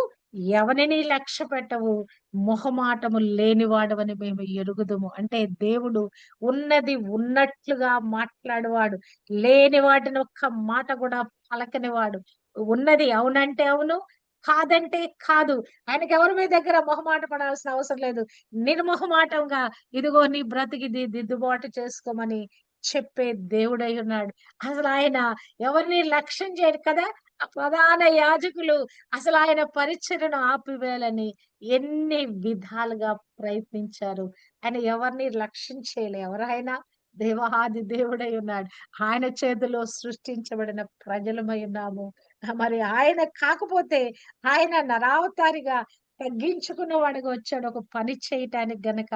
ఎవరిని లక్ష్య పెట్టవు, మొహమాటము లేనివాడవని మేము ఎరుగుదుము. అంటే దేవుడు ఉన్నది ఉన్నట్లుగా మాట్లాడువాడు, లేని వాటిని ఒక్క మాట కూడా పలకనివాడు. ఉన్నది అవునంటే అవును, కాదంటే కాదు. ఆయనకి ఎవరి మీ దగ్గర మొహమాట పడాల్సిన అవసరం లేదు. నిర్మొహమాటంగా ఇదిగో నీ బ్రతికిది దిద్దుబాటు చేసుకోమని చెప్పే దేవుడై ఉన్నాడు. అసలు ఆయన ఎవరిని లక్ష్యం చేయడు కదా. ఆ ప్రధాన యాజకులు అసలు ఆయన పరిచర్యను ఆపివేయాలని ఎన్ని విధాలుగా ప్రయత్నించారు. ఆయన ఎవరిని లక్ష్యం చేయలే. ఎవరైనా దేవాది దేవుడై ఉన్నాడు. ఆయన చేతిలో సృష్టించబడిన ప్రజలమై ఉన్నాము. మరి ఆయన కాకపోతే ఆయన నరావతారిగా తగ్గించుకున్న వాడిగా వచ్చాడు ఒక పని చేయటానికి గనక.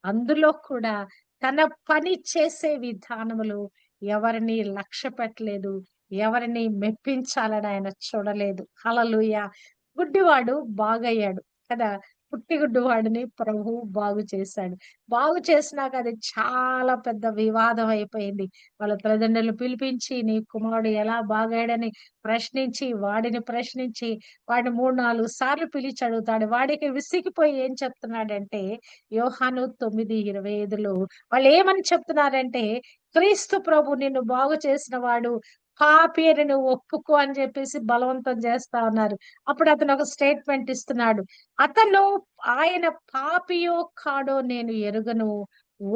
అందులో కూడా తన పని చేసే విధానములు ఎవరిని లక్ష్య పెట్టలేదు, ఎవరిని మెప్పించాలని ఆయన చూడలేదు. హల్లెలూయా! గుడ్డివాడు బాగయ్యాడు కదా. పుట్టి గుడ్డివాడిని ప్రభువు బాగు చేశాడు. బాగు చేసినాక అది చాలా పెద్ద వివాదం అయిపోయింది. వాళ్ళ తల్లిదండ్రులు పిలిపించి, నీ కుమారుడు ఎలా బాగయ్యాడని ప్రశ్నించి వాడిని 3, 4 సార్లు పిలిచి అడుగుతాడు. వాడికి విసిగిపోయి ఏం చెప్తున్నాడంటే, యోహాను 9:25లో వాళ్ళు ఏమని చెప్తున్నారంటే, క్రీస్తు ప్రభు నిన్ను బాగు చేసిన వాడు పాపి అని నువ్వు ఒప్పుకో అని చెప్పేసి బలవంతం చేస్తా ఉన్నారు. అప్పుడు అతను ఒక స్టేట్మెంట్ ఇస్తున్నాడు, అతను ఆయన పాపియో కాడో నేను ఎరుగను,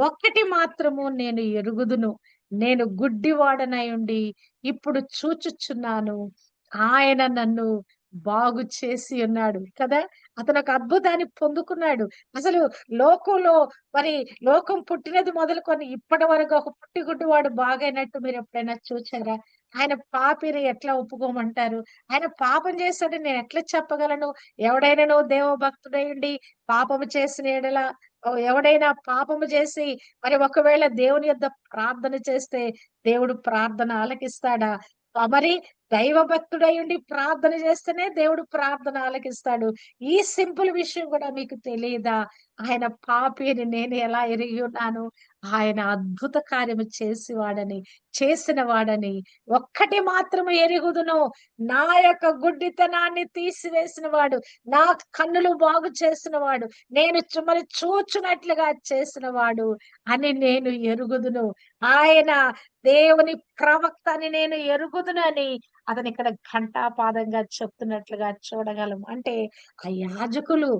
ఒక్కటి మాత్రము నేను ఎరుగుదును, నేను గుడ్డివాడనై ఉండి ఇప్పుడు చూచుచున్నాను, ఆయన నన్ను బాగు చేసి ఉన్నాడు కదా. అతను ఒక అద్భుతాన్ని పొందుకున్నాడు. అసలు లోకంలో మరి లోకం పుట్టినది మొదలుకొని ఇప్పటి వరకు ఒక పుట్టిగుడ్డివాడు బాగైనట్టు మీరు ఎప్పుడైనా చూసారా? ఆయన పాపిని ఎట్లా ఒప్పుకోమంటారు? ఆయన పాపం చేశాడని నేను ఎట్లా చెప్పగలను? ఎవడైనాను దేవభక్తుడై ఉండి పాపము చేసిన యెడల, ఎవడైనా పాపము చేసి మరి ఒకవేళ దేవుని యొద్ద ప్రార్థన చేస్తే దేవుడు ప్రార్థన ఆలకిస్తాడా? మరి దైవభక్తుడై ఉండి ప్రార్థన చేస్తేనే దేవుడు ప్రార్థన ఆలకిస్తాడు. ఈ సింపుల్ విషయం కూడా మీకు తెలీదా? ఆయన పాపి అని నేను ఎలా ఎరిగి ఉన్నాను? ఆయన అద్భుత కార్యము చేసిన వాడని ఒక్కటి మాత్రము ఎరుగుదును, నా యొక్క గుడ్డితనాన్ని తీసివేసిన వాడు, నా కన్నులు బాగు చేసిన వాడు, నేను మరి చూచునట్లుగా చేసిన వాడు అని నేను ఎరుగుదును. ఆయన దేవుని ప్రవక్త అని నేను ఎరుగుదునని అతను ఇక్కడ ఘంటాపాదంగా చెప్తున్నట్లుగా చూడగలం. అంటే ఆ యాజకులు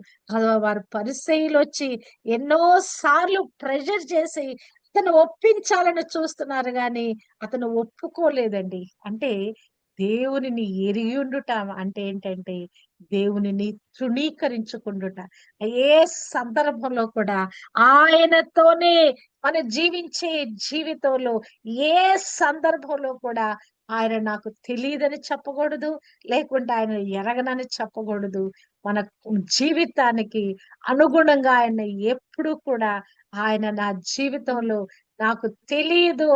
వారు పరిసయ్యులు వచ్చి ఎన్నో సార్లు ప్రెషర్ చేసి అతను ఒప్పించాలని చూస్తున్నారు గాని అతను ఒప్పుకోలేదండి. అంటే దేవునిని ఎరిగిండుట అంటే ఏంటంటే దేవునిని తృణీకరించుకుండుట. ఏ సందర్భంలో కూడా ఆయనతోనే మన జీవించే జీవితంలో ఏ సందర్భంలో కూడా ఆయన నాకు తెలియదని చెప్పకూడదు, లేకుంటే ఆయన ఎరగనని చెప్పకూడదు. మన జీవితానికి అనుగుణంగా ఆయన ఎప్పుడు కూడా ఆయన నా జీవితంలో నాకు తెలియదు,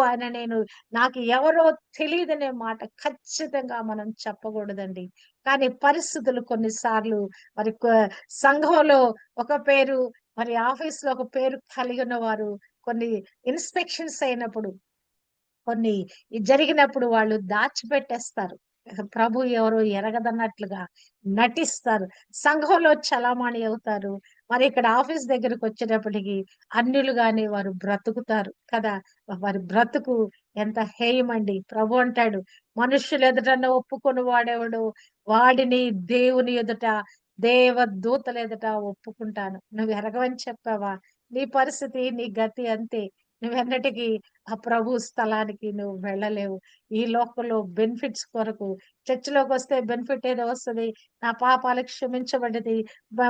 నాకు ఎవరో తెలియదనే మాట ఖచ్చితంగా మనం చెప్పకూడదండి. కానీ పరిస్థితులు కొన్నిసార్లు మరి సంఘంలో ఒక పేరు, మరి ఆఫీస్ లో ఒక పేరు కలిగి ఉన్న వారు కొన్ని ఇన్స్పెక్షన్స్ అయినప్పుడు, కొన్ని జరిగినప్పుడు వాళ్ళు దాచిపెట్టేస్తారు. ప్రభు ఎవరో ఎరగదన్నట్లుగా నటిస్తారు. సంఘంలో చలామణి అవుతారు. మరి ఇక్కడ ఆఫీస్ దగ్గరకు వచ్చేటప్పటికి అన్యులుగానే వారు బ్రతుకుతారు కదా! వారి బ్రతుకు ఎంత హేయమండి. ప్రభు అంటాడు, మనుష్యుల ఎదుట ఒప్పుకొని వాడెవడు, వాడిని దేవుని ఎదుట, దేవదూతల ఎదుట ఒప్పుకుంటాను. నువ్వు ఎరగవని చెప్పావా? నీ పరిస్థితి, నీ గతి అంతే. నువ్వెన్నటికీ ఆ ప్రభు స్థలానికి నువ్వు వెళ్ళలేవు. ఈ లోకంలో బెనిఫిట్స్ కొరకు చర్చిలోకి వస్తే బెనిఫిట్ ఏదో వస్తది. నా పాపాలు క్షమించబడ్డది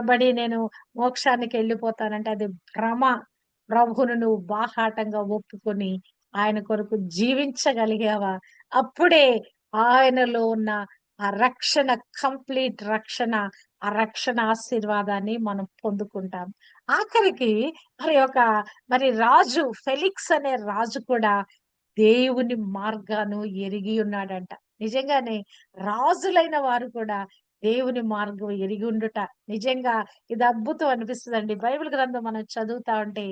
బడి నేను మోక్షానికి వెళ్ళిపోతానంటే అది భ్రమ. ప్రభువును నువ్వు బాహాటంగా ఒప్పుకొని ఆయన కొరకు జీవించగలిగావా? అప్పుడే ఆయనలో ఉన్న ఆ రక్షణ, కంప్లీట్ రక్షణ, ఆ రక్షణ ఆశీర్వాదాన్ని మనం పొందుకుంటాం. ఆఖరికి మరి రాజు ఫెలిక్స్ అనే రాజు కూడా దేవుని మార్గాను ఎరిగి ఉన్నాడంట. నిజంగానే రాజులైన వారు కూడా దేవుని మార్గం ఎరిగి ఉండుట నిజంగా ఇది అద్భుతం అనిపిస్తుందండి. బైబిల్ గ్రంథం మనం చదువుతా ఉంటే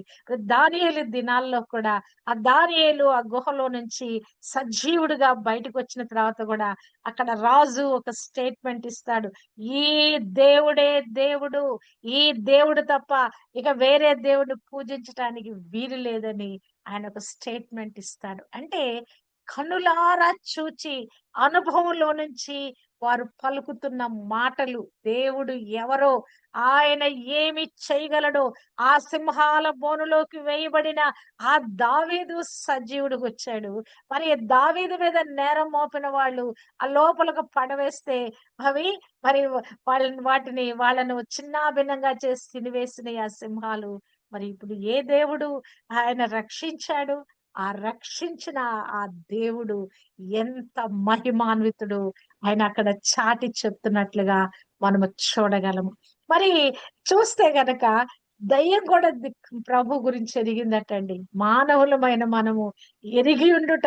దానియేలు దినాల్లో కూడా ఆ దానియేలు ఆ గుహలో నుంచి సజీవుడిగా బయటకు వచ్చిన తర్వాత కూడా అక్కడ రాజు ఒక స్టేట్మెంట్ ఇస్తాడు. ఈ దేవుడే దేవుడు, ఈ దేవుడు తప్ప ఇక వేరే దేవుడిని పూజించటానికి వీలు లేదని ఆయన ఒక స్టేట్మెంట్ ఇస్తాడు. అంటే కనులారా చూచి అనుభవంలో నుంచి వారు పలుకుతున్న మాటలు, దేవుడు ఎవరో, ఆయన ఏమి చేయగలడో, ఆ సింహాల బోనులోకి వేయబడిన ఆ దావీదు సజీవుడికి వచ్చాడు. మరి దావీదు మీద నేరం మోపిన వాళ్ళు ఆ లోపలకు పడవేస్తే అవి మరి వాళ్ళను చిన్నాభిన్నంగా చేసి తినివేసిన ఆ సింహాలు మరి ఇప్పుడు ఏ దేవుడు ఆయన రక్షించాడు? ఆ రక్షించిన ఆ దేవుడు ఎంత మహిమాన్వితుడు ఆయన అక్కడ చాటి చెప్తున్నట్లుగా మనము చూడగలము. మరి చూస్తే గనక దయ్యం కూడా ప్రభు గురించి ఎరిగిందటండి. మానవులమైన మనము ఎరిగి ఉండుట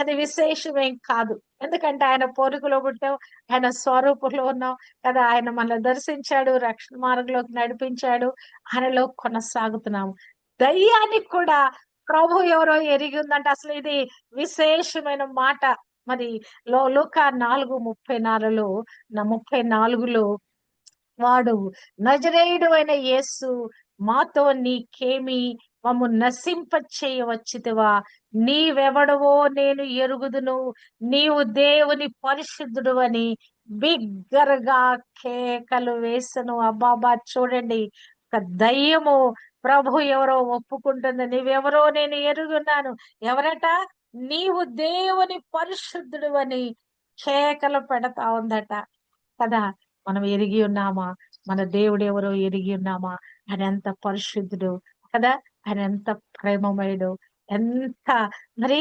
అది విశేషమేం కాదు. ఎందుకంటే ఆయన పోలికలో పుట్టాం, ఆయన స్వరూపంలో ఉన్నాం కదా! ఆయన మనల్ని దర్శించాడు, రక్షణ మార్గంలోకి నడిపించాడు, ఆయనలో కొనసాగుతున్నాము. దయ్యానికి కూడా ప్రభు ఎవరో ఎరిగి ఉందంటే అసలు ఇది విశేషమైన మాట. మరి లూకా 4:34లో 34లో వాడు నజరేయుడు అయిన యేసు మాతో నీకేమి, మమ్ము నశింప చేయవచ్చితివా? నీవెవడవో నేను ఎరుగుదును, నీవు దేవుని పరిశుద్ధుడు అని బిగ్గరగా కేకలు వేసెను. అబ్బాబా చూడండి, ఒక దయ్యము ప్రభు ఎవరో ఒప్పుకుంటుంది. నీవెవరో నేను ఎరుగున్నాను. ఎవరట? నీవు దేవుని పరిశుద్ధుడు అని కేకలు పెడతా ఉందట కదా! మనం ఎరిగి ఉన్నామా? మన దేవుడు ఎవరో ఎరిగి ఉన్నామా? ఆయన ఎంత పరిశుద్ధుడు కదా! ఆయన ఎంత ప్రేమమయుడు, ఎంత మరి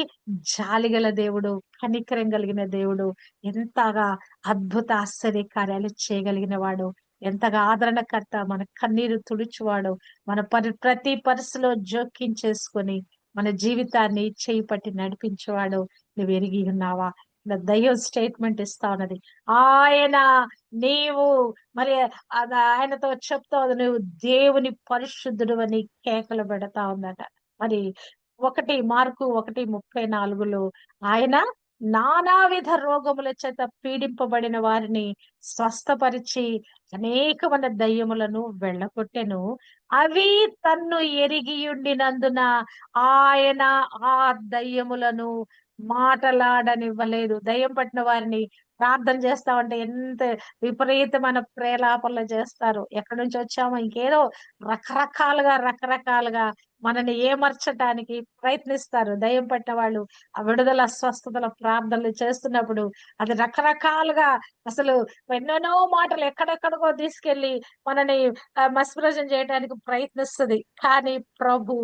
జాలిగల దేవుడు, కనికరం కలిగిన దేవుడు, ఎంతగా అద్భుత ఆశ్చర్య కార్యాలు చేయగలిగిన వాడు, ఎంతగా ఆదరణకర్త, మన కన్నీరు తుడుచువాడు, మన ప్రతి పరిస్థితిలో జోక్యం చేసుకొని మన జీవితాన్ని చేయి పట్టి నడిపించేవాడు. నువ్వు ఎరిగి ఉన్నావా? దయ్యం స్టేట్మెంట్ ఇస్తా ఉన్నది. ఆయన నీవు మరి ఆయనతో చెప్తా ఉంది, నువ్వు దేవుని పరిశుద్ధుడు అని కేకలు పెడతా ఉందట. మరి మార్కు 1:34లో ఆయన నానావిధ రోగముల చేత పీడింపబడిన వారిని స్వస్థపరిచి అనేకమైన దయ్యములను వెళ్ళగొట్టెను. అవి తన్ను ఎరిగియుండినందున ఆయన ఆ దయ్యములను మాటలాడనివ్వలేదు. దయ్యం పట్టిన వారిని ప్రార్థన చేస్తామంటే ఎంత విపరీతమైన ప్రేలాపనలు చేస్తారు. ఎక్కడి నుంచి వచ్చామో ఇంకేదో రకరకాలుగా మనని ఏమర్చటానికి ప్రయత్నిస్తారు. దయ్యం పట్టిన వాళ్ళు ఆ విడుదల, స్వస్థతల ప్రార్థనలు చేస్తున్నప్పుడు అది రకరకాలుగా అసలు ఎన్నెన్నో మాటలు ఎక్కడెక్కడికో తీసుకెళ్లి మనని మస్ప్రజం చేయడానికి ప్రయత్నిస్తది. కానీ ప్రభు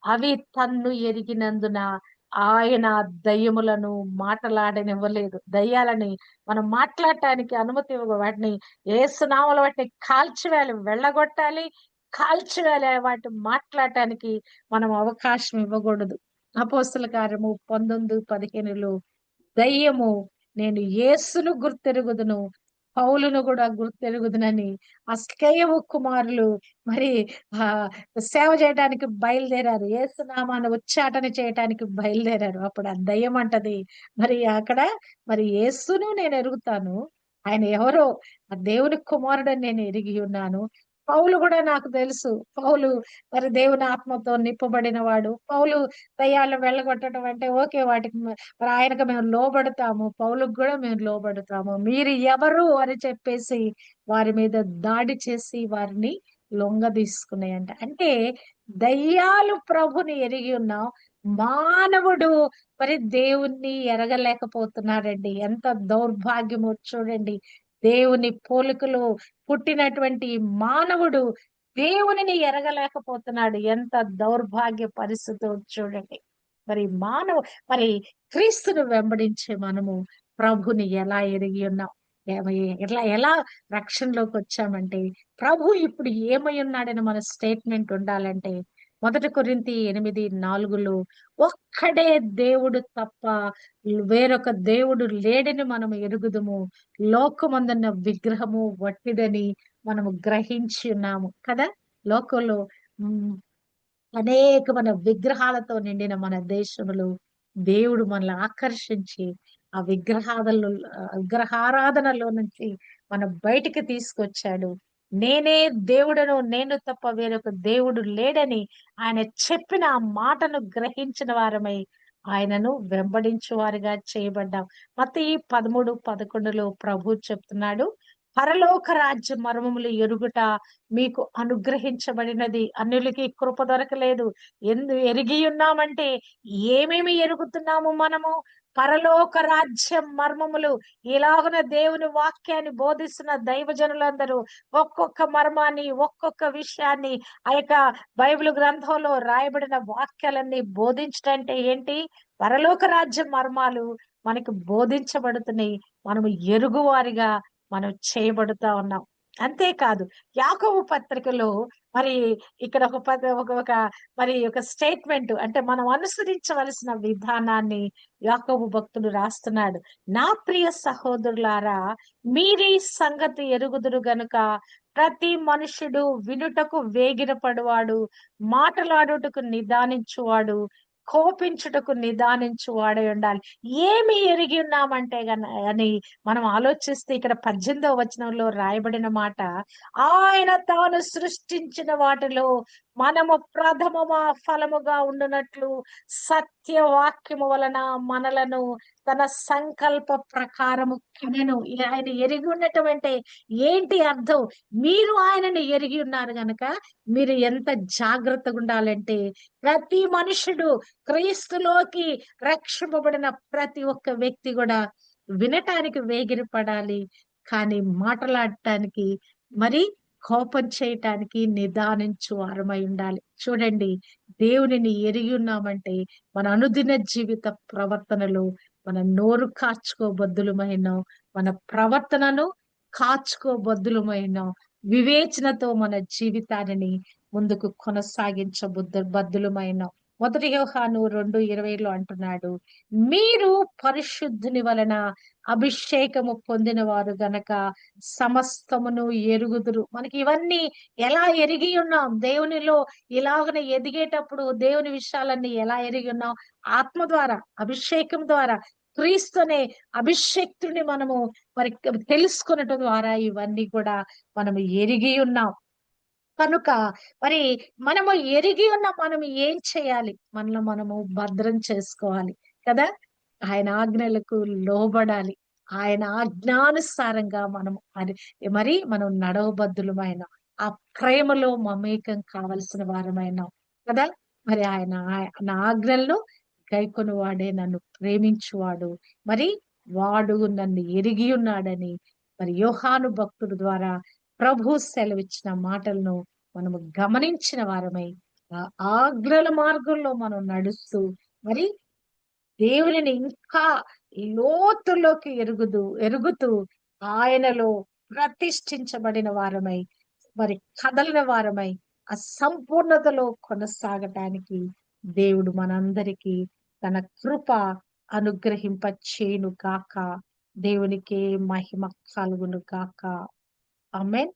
అవి తన్ను ఎరిగినందున ఆయన దయ్యములను మాటలాడనివ్వలేదు. దయ్యాలని మనం మాట్లాడటానికి అనుమతి ఇవ్వ, వాటిని యేసునామములో వాటిని కాల్చివేయాలి, వెళ్ళగొట్టాలి, కాల్చివేయాలి. వాటిని మాట్లాడటానికి మనం అవకాశం ఇవ్వకూడదు. అపోస్తల కార్యము 19:15లో దయ్యము నేను యేసును గుర్తెరుగుదును, పౌలును కూడా గుర్తెరుగుదునని అస్కేయవు కుమారులు మరి ఆ సేవ చేయడానికి బయలుదేరారు. యేసునామాన్ని ఉచ్చాటన చేయడానికి బయలుదేరారు. అప్పుడు ఆ దయ్యం అంటది, మరి అక్కడ మరి యేసును నేను ఎరుగుతాను, ఆయన ఎవరో ఆ దేవుని కుమారుడని నేను ఎరిగి ఉన్నాను. పౌలు కూడా నాకు తెలుసు. పౌలు మరి దేవుని ఆత్మతో నింపబడిన వాడు. పౌలు దయ్యాలను వెళ్ళగొట్టడం అంటే ఓకే, వాటికి మరి ఆయనకు మేము లోబడతాము, పౌలుకు కూడా మేము లోబడతాము, మీరు ఎవరు అని చెప్పేసి వారి మీద దాడి చేసి వారిని లొంగ తీసుకున్నాయంట. అంటే దయ్యాలు ప్రభుని ఎరిగి ఉన్నాం, మానవుడు మరి దేవుణ్ణి ఎరగలేకపోతున్నాడండి. ఎంత దౌర్భాగ్యమో చూడండి. దేవుని పోలికలో పుట్టినటువంటి మానవుడు దేవునిని ఎరగలేకపోతున్నాడు. ఎంత దౌర్భాగ్య పరిస్థితి చూడండి. మరి మరి క్రీస్తును వెంబడించే మనము ప్రభుని ఎలా ఎరిగి ఉన్నాం, ఎలా రక్షణలోకి వచ్చామంటే, ప్రభు ఇప్పుడు ఏమై ఉన్నాడని మన స్టేట్మెంట్ ఉండాలంటే 1 కొరింథీ 8:4 ఒక్కడే దేవుడు తప్ప వేరొక దేవుడు లేడని మనము ఎరుగుదుము, లోకమందున్న విగ్రహము వట్టిదని మనము గ్రహించి ఉన్నాము కదా. లోకంలో అనేకమైన విగ్రహాలతో నిండిన మన దేశంలో దేవుడు మనల్ని ఆకర్షించి ఆ విగ్రహారాధనలో నుంచి మన బయటికి తీసుకొచ్చాడు. నేనే దేవుడను, నేను తప్ప వేరొక దేవుడు లేడని ఆయన చెప్పిన ఆ మాటను గ్రహించిన వారమై ఆయనను వెంబడించు వారిగా చేయబడ్డాం. మత్తయి 13:11 ప్రభు చెప్తున్నాడు, పరలోక రాజ్య మర్మములు ఎరుగుట మీకు అనుగ్రహించబడినది, అన్యులకి కృప దొరకలేదు. ఎరిగి ఉన్నామంటే ఏమేమి ఎరుగుతున్నాము మనము? పరలోక రాజ్యం మర్మములు. ఇలాగున దేవుని వాక్యాన్ని బోధిస్తున్న దైవజనులందరూ ఒక్కొక్క మర్మాన్ని, ఒక్కొక్క విషయాన్ని ఆ యొక్క బైబిల్ గ్రంథంలో రాయబడిన వాక్యాలన్నీ బోధించటంటే ఏంటి? పరలోక రాజ్య మర్మాలు మనకు బోధించబడుతున్నాయి. మనము ఎరుగువారిగా మనం చేయబడుతా ఉన్నాం. అంతేకాదు, యాకోబు పత్రికలో మరి ఇక్కడ ఒక మరి ఒక స్టేట్మెంట్, అంటే మనం అనుసరించవలసిన విధానాన్ని యాకోబు భక్తుడు రాస్తున్నాడు. నా ప్రియ సహోదరులారా, మీరీ సంగతి ఎరుగుదురు గనుక ప్రతి మనుషుడు వినుటకు వేగిరపడువాడు, మాటలాడుటకు నిదానించువాడు, కోపించుటకు నిదానించు వాడై ఉండాలి. ఏమి ఎరిగి ఉన్నామంటే అని మనం ఆలోచిస్తే ఇక్కడ 18వ వచనంలో రాయబడిన మాట, ఆయన తాను సృష్టించిన వాటిలో మనము ప్రథమ ఫలముగా ఉండునట్లు సత్యవాక్యము వలన మనలను తన సంకల్ప ప్రకారము కనెను. ఆయన ఎరిగి ఉండటం అంటే ఏంటి అర్థం? మీరు ఆయనను ఎరిగి ఉన్నారు గనక మీరు ఎంత జాగ్రత్తగా ఉండాలంటే, ప్రతి మనుషుడు క్రీస్తులోకి రక్షింపబడిన ప్రతి ఒక్క వ్యక్తి కూడా వినటానికి వేగిరపడాలి, కానీ మాట్లాడటానికి మరి కోపం చేయటానికి నిదానించు వారమై ఉండాలి. చూడండి, దేవునిని ఎరిగి ఉన్నామంటే మన అనుదిన జీవిత ప్రవర్తనలో మన నోరు కాచుకోబద్దులమైన, మన ప్రవర్తనను కాచుకోబద్దులమైన, వివేచనతో మన జీవితాన్ని ముందుకు బద్దులమైన. 1 యోహాను 2:20 అంటున్నాడు, మీరు పరిశుద్ధుని వలన అభిషేకము పొందిన వారు గనక సమస్తమును ఎరుగుదురు. మనకి ఇవన్నీ ఎలా ఎరిగి ఉన్నాం? దేవునిలో ఇలాగనే ఎదిగేటప్పుడు దేవుని విషయాలన్నీ ఎలా ఎరిగి ఉన్నాం? ఆత్మ ద్వారా, అభిషేకం ద్వారా, క్రీస్తునే అభిషేక్తుని మనము మరి తెలుసుకున్నట్టు ద్వారా ఇవన్నీ కూడా మనము ఎరిగి ఉన్నాం. కనుక మరి మనము ఎరిగి ఉన్న మనం ఏం చేయాలి? మనము భద్రం చేసుకోవాలి కదా. ఆయన ఆజ్ఞలకు లోబడాలి. ఆయన ఆజ్ఞానుసారంగా మరి మనం నడవబద్దులమైన, ఆ ప్రేమలో మమేకం కావలసిన వారమైన కదా. మరి నా ఆజ్ఞలను గైకొని వాడే నన్ను ప్రేమించువాడు, మరి వాడు నన్ను ఎరిగి ఉన్నాడని మరి యోహాను భక్తుడు ద్వారా ప్రభు సెలవిచ్చిన మాటలను మనము గమనించిన వారమై ఆ ఆజ్ఞల మార్గంలో మనం నడుస్తూ మరి దేవునిని ఇంకా లోతులోకి ఎరుగుతూ ఆయనలో ప్రతిష్ఠించబడిన వారమై మరి కదలిన వారమై ఆ సంపూర్ణతలో కొనసాగటానికి దేవుడు మనందరికీ తన కృప అనుగ్రహింప చేయును గాక. దేవునికి మహిమ కలుగును గాక. ఆమేన్.